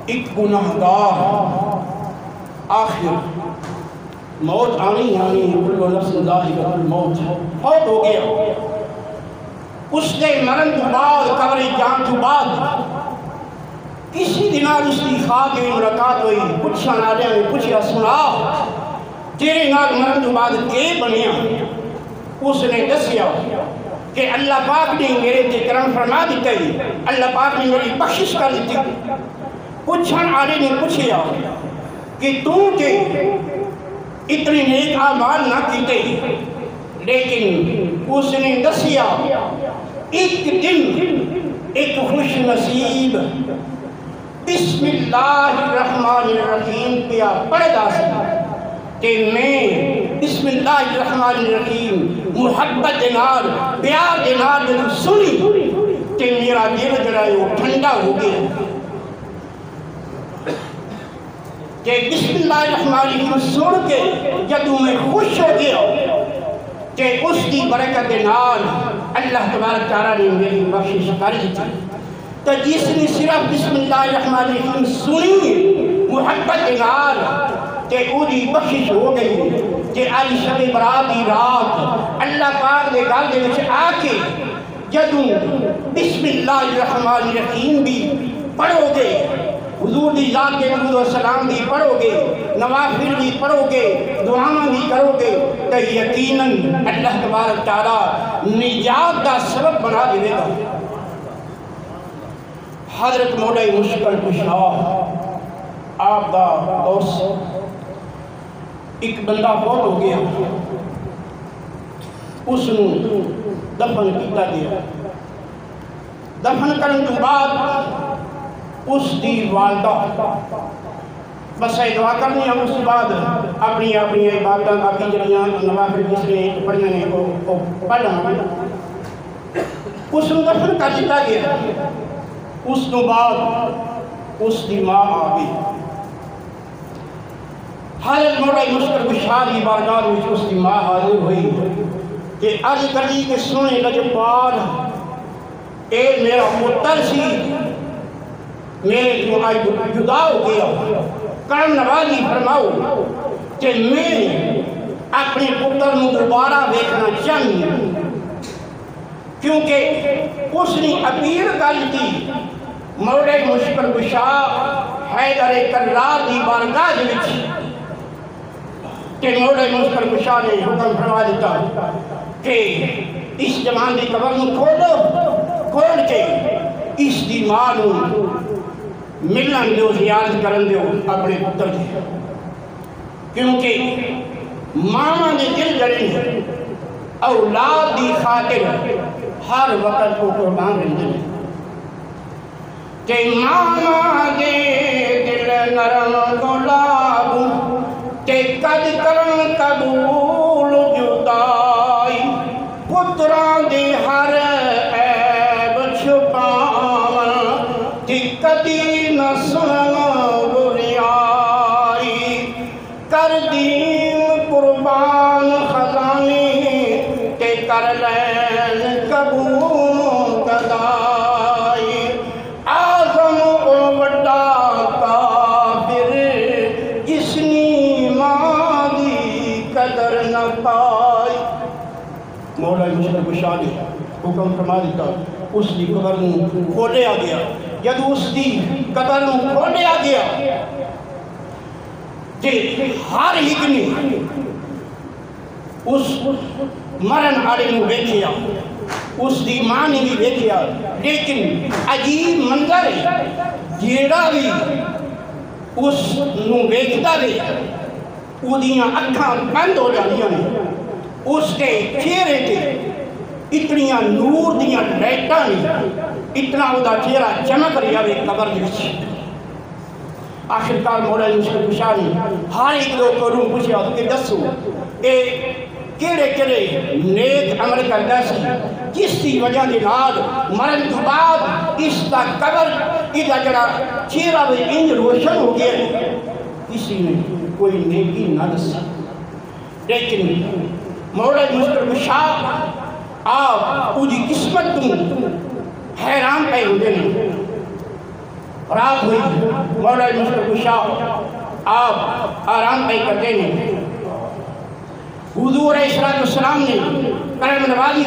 ایک گناہگار آخر موت آنی کل نفس ذائقۃ الموت فوت ہو گیا. اس کے مرن تو بعد قبر جان تو بعد کسی دن اس کی خواب میں ملاقات ہوئی. پوچھا نالے نے پوچھا سنا تیرے نال مرن تو بعد کے بنیا؟ اس نے دسیا کہ اللہ پاک نے میرے تے کرم فرما دیتا ہے، اللہ پاک نے میری بخشش کر دیتی. پوچھن والے نے پوچھا کہ تو تے اتنے نیک اعمال نہ کیتے، لیکن اس نے دسیا ایک دن ایک خوش نصیب بسم اللہ الرحمن الرحیم پیا پڑھدا سی کہ میں بسم اللہ الرحمن الرحیم محبت دے نال پیار دے نال جدوں سنی تے میرا دل جڑا ہے وہ ٹھنڈا ہو گیا کہ بسم اللہ الرحمن الرحیم سن کے جدوں میں خوش ہو گیا کہ اس کی برکت دے نال اللہ تبارک تعالیٰ نے میری بخشش کر دی. تو جس نے صرف بسم اللہ الرحمن الرحیم سنی محبت دے نال کہ اوہدی بخشش ہو گئی کہ آج شب برات دی رات اللہ پاک دے گل دے وچ آ کے جدوں بسم اللہ الرحمن الرحیم بھی پڑھو گے، حضور دی ذات کے درود و سلام بھی پڑھو گے، نوافل بھی پڑھو گے، دعاواں بھی کرو گے تو یقیناً اللہ تبارک تعالیٰ نجات کا سبب بنا دے گا. حضرت مولا مشکل کشا آپ دا دوست ایک بندہ فوت ہو گیا، اس نو دفن کیتا گیا. دفن کرنے کے بعد اس دی والدہ بس دعا کرنی ہے، اس بعد اپنی عبادت باقی جڑیاں نوافل جس نے پڑھنے نے وہ پڑھنا اس نو دفن کر دیا گیا. اس تو بعد اس دی ماں آ گئی. حضرت مولا مشکل کشا دی بارگاہ وچ اس دی ماں حاضر ہوئی کہ عرض کری کہ سونے لجپال اے میرا پتر سی میرے جو آئی جدا ہو گیا، کرم نوازی فرماؤ کہ میں اپنے پتر نو دوبارہ دیکھنا چاہیے، کیونکہ اس نے اپیل کر دی مولا مشکل کشا حیدر کرار دی بارگاہ وچ کہ مولا مشکل کشا نے حکم فرما دیتا کہ اس جوان دی قبر نو کھول کے اس دی ماں نو ملن دیو، زیارت کرن دیو اپنے پتر دی، کیونکہ ماما نے دل جڑے ہیں اولاد دی خاطر ہر وقت کو قربان رہتے ہیں کہ ماما دے دل نرم گلاب کہ قد کرن قبول جدائی پتران دی ہر عیب چھپاون دقتی نہ سنو بریائی کر دین قربان خزانی کہ کر لین قبول گدائی آزم او بڑا کافر جس نے ماں دی قدر نہ پائی. مولا مشکل کشا نے حکم فرما دیتا اس کی قبر نو کھولیا گیا. جب اس کی قبر نو کھولیا گیا کہ ہر ایک نے اس مرن والے نو دیکھیا، اس کی ماں نے بھی دیکھیا، لیکن عجیب منظر ہے جیڑا بھی اس نو دیکھتا ہے اودیاں اکھاں بند ہو جاندیاں نے. اس کے چہرے تے اتنیاں نور دیاں لائٹاں نے، اتنا ادا چہرہ چمک رہا ہے قبر دے وچ. آخرکار مولا مشکل کشا نے ہر ایک لوگ کو روح پوچھا کہ دسو اے کیڑے کیڑے نیک عمل کردا سی جس کی وجہ دے نال مرن تو بعد اس دا قبر ادا جڑا چہرہ وچ انج روشن ہو گیا. کسی نے کوئی نیکی نہ دسی، لیکن مولا مشکل کشا آپ اودی قسمت تو حیران پہ ہوندے نے. رات ہوئی، مولا مستقشا آپ آرام پہ کرتے ہیں۔ حضور علیہ السلام نے کرم نوازی